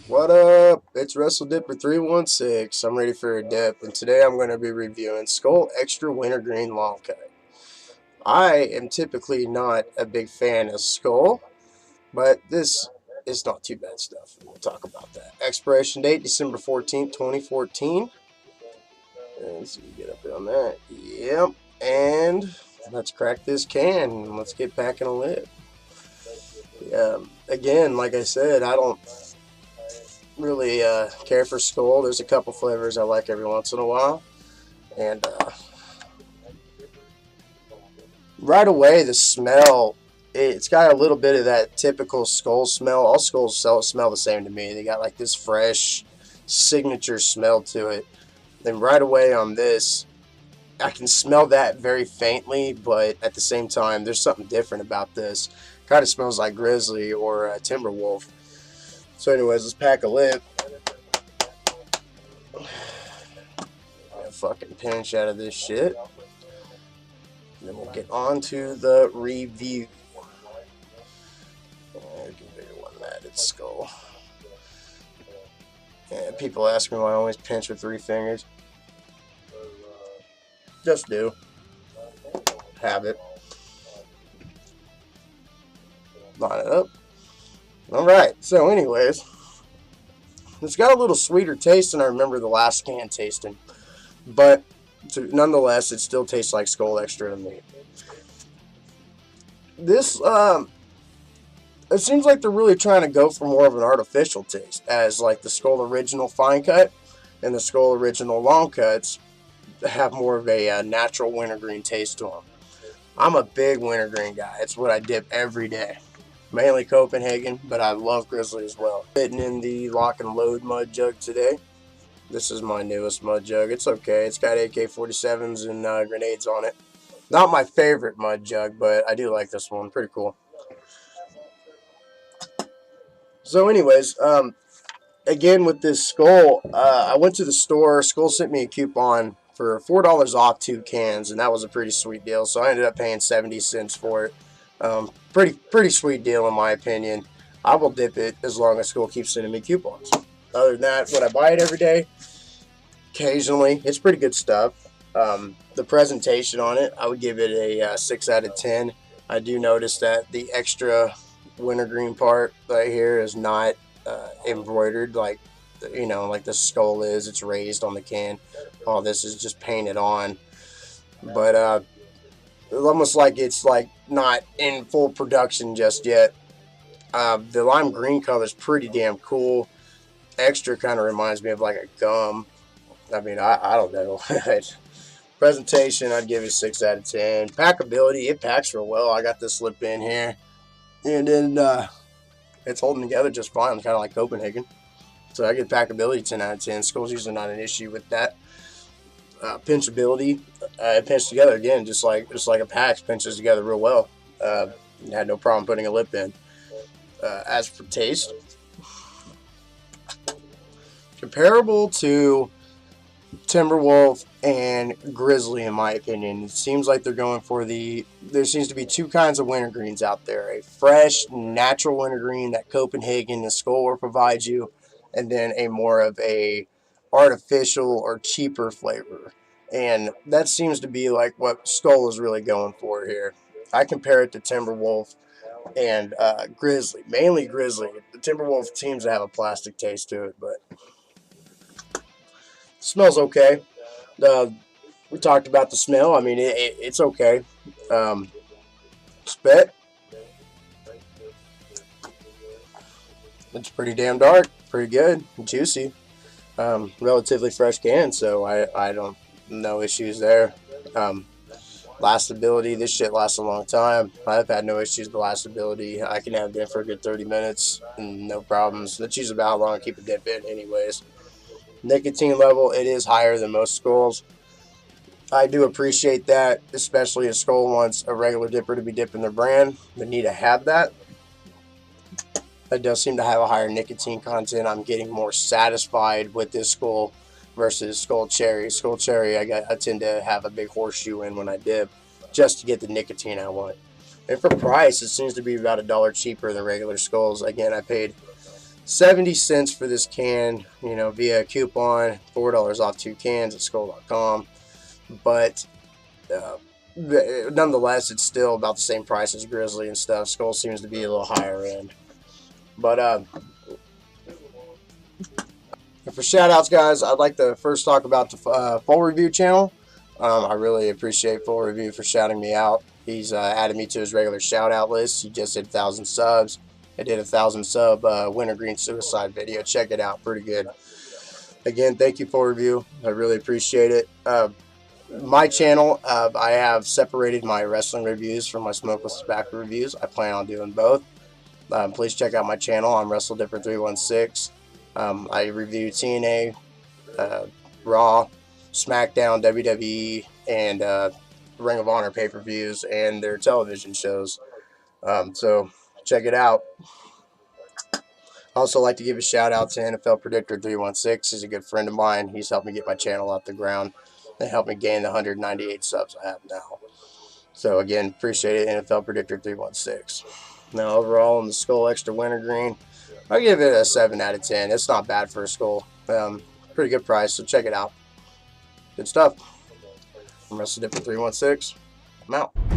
What up? It's WrestleDipper316. I'm ready for a dip, and today I'm going to be reviewing Skoal Extra Wintergreen Long Cut. I am typically not a big fan of Skoal, but this is not too bad stuff. We'll talk about that. Expiration date December 14th, 2014. And let's see, get up there on that. Yep. And let's crack this can and let's get packing a lid. Again, like I said, I don't really care for Skoal. There's a couple flavors I like every once in a while, and right away the smell, it's got a little bit of that typical Skoal smell. All Skoals smell the same to me. They got like this fresh signature smell to it. Then right away on this, I can smell that very faintly, but at the same time there's something different about this. Kind of smells like Grizzly or Timberwolf. So anyways, let's pack a lip. Get a fucking pinch out of this shit. And then we'll get on to the review. There's a bigger one than that. It's Skoal. And people ask me why I always pinch with 3 fingers. Just do. Habit. Line it up. Alright, so anyways, it's got a little sweeter taste than I remember the last can tasting, but nonetheless, it still tastes like Skoal Extra to me. This, it seems like they're really trying to go for more of an artificial taste, as like the Skoal Original Fine Cut and the Skoal Original Long Cuts have more of a natural wintergreen taste to them. I'm a big wintergreen guy. It's what I dip every day. Mainly Copenhagen, but I love Grizzly as well. Fitting in the Lock and Load mud jug today. This is my newest mud jug. It's okay. It's got AK-47s and grenades on it. Not my favorite mud jug, but I do like this one. Pretty cool. So anyways, again with this Skoal, I went to the store. Skoal sent me a coupon for $4 off 2 cans, and that was a pretty sweet deal. So I ended up paying 70 cents for it. Pretty sweet deal in my opinion. I will dip it as long as Skoal keeps sending me coupons. Other than that, would I buy it every day? Occasionally. It's pretty good stuff. The presentation on it, I would give it a 6 out of 10. I do notice that the extra wintergreen part right here is not embroidered like like the Skoal is. It's raised on the can. All this is just painted on. But it's almost like it's like not in full production just yet. The lime green color is pretty damn cool. Extra kind of reminds me of like a gum. I mean, I don't know. Presentation, I'd give it 6 out of 10. Packability, it packs real well. I got this slip in here, and then it's holding together just fine, kind of like Copenhagen. So I get packability 10 out of 10. Skoal's usually not an issue with that. Pinchability, it pinched together again, just like a pack pinches together real well. Had no problem putting a lip in. As for taste, comparable to Timberwolf and Grizzly in my opinion. It seems like they're going for there seems to be 2 kinds of wintergreens out there. A fresh, natural wintergreen that Copenhagen and Skoal will provide you, and then a more of a artificial or cheaper flavor. And that seems to be like what Skoal is really going for here. I compare it to Timberwolf and Grizzly, mainly Grizzly. The Timberwolf seems to have a plastic taste to it, but it smells okay. We talked about the smell. I mean, it's okay. Spit. It's pretty damn dark. Pretty good. Juicy. Relatively fresh can, so I don't no issues there. Lastability, this shit lasts a long time. I've had no issues with lastability. I can have it in for a good 30 minutes and no problems. That's usually about how long I keep a dip in anyways. Nicotine level, it is higher than most Skoals. I do appreciate that, especially if Skoal wants a regular dipper to be dipping their brand. They need to have that. That does seem to have a higher nicotine content. I'm getting more satisfied with this Skoal versus Skoal Cherry. Skoal Cherry, I tend to have a big horseshoe in when I dip just to get the nicotine I want. And for price, it seems to be about $1 cheaper than regular Skoals. Again, I paid 70 cents for this can, via a coupon, $4 off 2 cans at Skoal.com. But uh, nonetheless, it's still about the same price as Grizzly and stuff. Skoal seems to be a little higher end. But for shout outs, guys, I'd like to first talk about the Full Review channel. I really appreciate Full Review for shouting me out. He's added me to his regular shout out list. He just hit 1,000 subs. I did a 1,000 sub Wintergreen suicide video. Check it out, pretty good. Again, thank you Full Review. I really appreciate it. My channel, I have separated my wrestling reviews from my smokeless tobacco reviews. I plan on doing both. Please check out my channel. I'm WrestleDipper316. I review TNA, Raw, SmackDown, WWE, and Ring of Honor pay-per-views and their television shows. So check it out. I also like to give a shout out to NFL Predictor 316. He's a good friend of mine. He's helped me get my channel off the ground and helped me gain the 198 subs I have now. So again, appreciate it, NFL Predictor 316. Now overall in the Skoal Extra Wintergreen, I'll give it a 7 out of 10. It's not bad for a Skoal. Pretty good price, so check it out. Good stuff. I'm WrestleDipper316. I'm out.